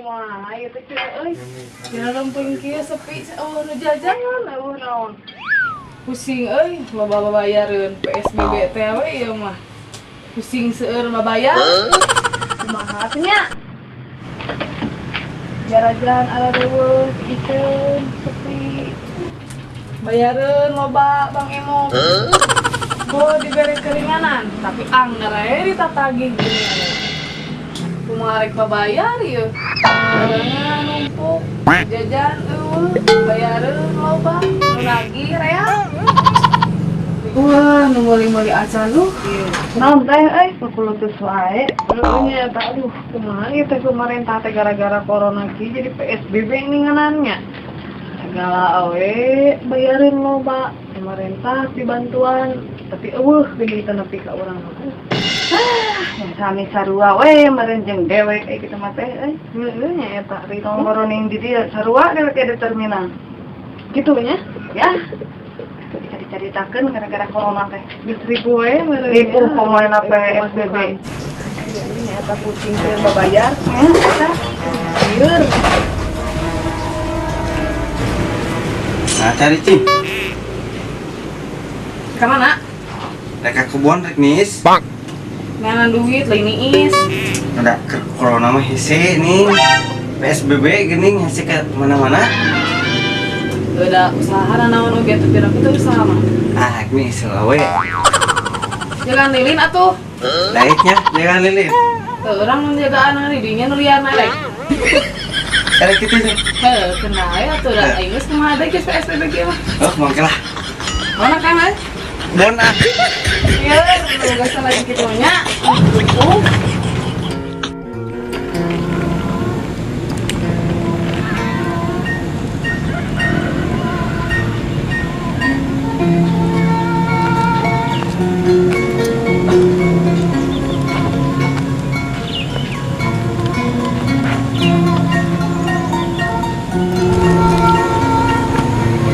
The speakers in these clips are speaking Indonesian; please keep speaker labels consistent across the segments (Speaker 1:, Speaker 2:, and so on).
Speaker 1: kumaha ieu teh euy. Dina leumpeng kieu sepi eueuh nu jajan eueuh naon. Pusing euy loba bayareun PSBB teh we ieu mah. Pusing seueur babayar. Kumaha atuh nya? Jalan-jalan ala deueuh pikeun sepi. Bayareun loba Bang Emo. Oh diberi keringanan, tapi anggar ae ditatagih geuningan. Kumaha rek babayar ieu? Barengan numpuk, jajan eueuh, bayareun loba, nu nagih rea. Wah, nu meuli-meuli acan lu.
Speaker 2: Naon teh kulutus wae.
Speaker 1: Nya eta aduh, kumaha ieu teh pemerintah teh gara-gara corona ki jadi PSBB ninganannya. Segala awe bayarin loba, pemerintah dibantuan, tapi eueuh geuning teh nepi ka urang mah.
Speaker 2: Yang sami sarua we meureun jeung dewek kitu mah teh
Speaker 1: Heueuh nya eta ri
Speaker 2: tongkoroning di dieu sarua dewek di terminal.
Speaker 1: kitu nya.
Speaker 2: Ya. Dicari-caritakeun gara-gara corona teh.
Speaker 1: Geus ribu we meureun.
Speaker 2: Ribu pemain PSBB.
Speaker 1: Nya eta pusing teh babayar. Eta lieur.
Speaker 3: Nah, cari cing.
Speaker 1: Ka mana?
Speaker 3: Rek ka kebon rek nis.
Speaker 1: Ngangan duit lain niis.
Speaker 3: Ada corona mah hese nih. PSBB geuning hese ke mana-mana.
Speaker 1: Udah usaha naon oge teh pirang kitu usaha mah.
Speaker 3: Ah, ini selawe.
Speaker 1: Jangan lilin atuh.
Speaker 3: Daiknya jangan lilin.
Speaker 1: Teu urang menjagaan di dinya nu liarna rek.
Speaker 3: Karek kitu teh.
Speaker 1: Heuh, kenal ya atuh da aing geus kumaha deui geus PSBB kieu mah.
Speaker 3: Oh, mangke lah.
Speaker 1: Mana kan euy?
Speaker 3: Bon ah.
Speaker 1: Ieu geus lagi kitu nya.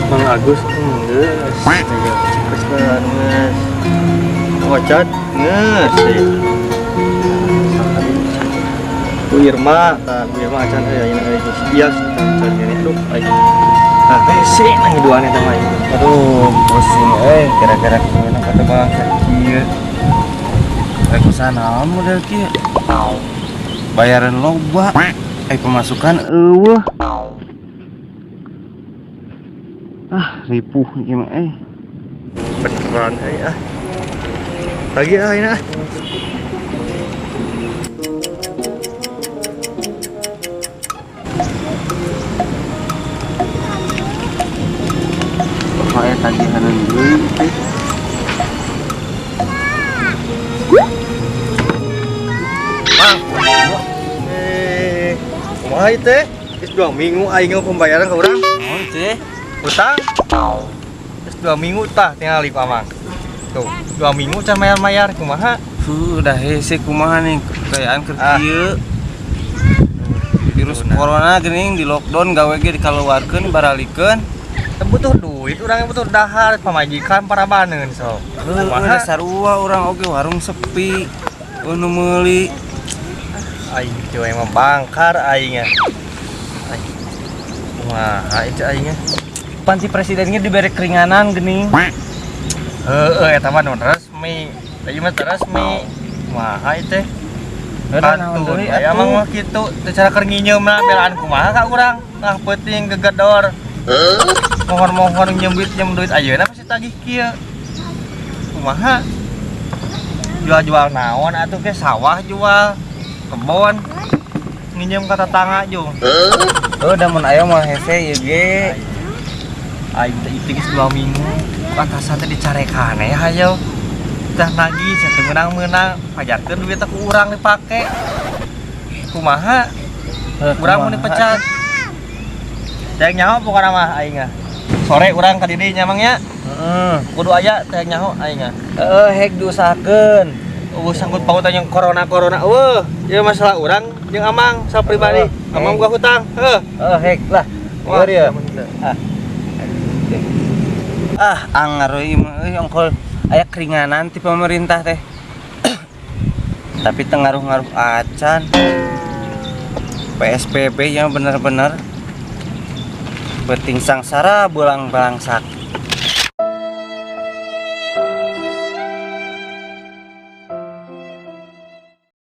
Speaker 4: Bang Agus geus geus geus ngocat geus Bu Irma Bu Irma acan ini bias acan ini tuh nah hese nang hiduan eta mah
Speaker 3: Aduh, pusing gara-gara corona kata bang kieu. Rek usaha naon model kieu? Bayaran loba. Pemasukan eueuh. Ripuh gimana
Speaker 4: beneran lagi ini
Speaker 3: kayak tagihan deui teh.
Speaker 4: Mang kumaha ieu teh geus 2 minggu aing pembayaran ka urang
Speaker 3: Naon teh?
Speaker 4: utang terus 2 minggu tah tinggal lipa Mang tuh 2 minggu can mayar kumaha
Speaker 3: Udah hese kumaha nih kekayaan keur kieu. Virus corona geuning di lockdown gawe ge dikaluarkeun baralikeun.
Speaker 4: teu butuh duit urang butuh dahar pamajikan parabaneun sok
Speaker 3: Kumaha sarua urang oge warung sepi. Nu meuli
Speaker 4: aing teh emang bangkar aing nya kumaha itu aing nya
Speaker 3: panti presidennya diberi keringanan geuning.
Speaker 4: Eta mah nu resmi. Ieu mah resmi. Kumaha ieu teh? Bantu aya mah kitu teu cara keur nginyeum belaan kumaha ka urang. Nah peuting gegedor. Mohon-mohon nyembit duit ayeuna pasti tagih kieu. Kumaha? Jual-jual naon atuh ke sawah jual, kebon. Nginyeum ka tetangga jeung.
Speaker 3: Da mun aya mah hese ieu ge.
Speaker 4: Aing teh itu geus 2 minggu. Atasan teh dicarekan ya hayo. Tah nagih teu meunang-meunang, pajarkeun duit teh ku urang dipake. Kumaha? Urang mun dipecat. Teh nyaho pokona mah aing mah. Sore urang ka didinya Mang nya. Kudu aya teh nyaho aing mah.
Speaker 3: Hek diusahakeun.
Speaker 4: Sangkut pautan yang corona ieu masalah urang jeung Amang sa pribadi. Amang boga hutang.
Speaker 3: Hek lah. Lieur ya. Anggar euy ongkol aya keringanan ti pemerintah teh. Tapi teu ngaruh-ngaruh acan. PSBB yang benar-benar penting sangsara bulang balangsak.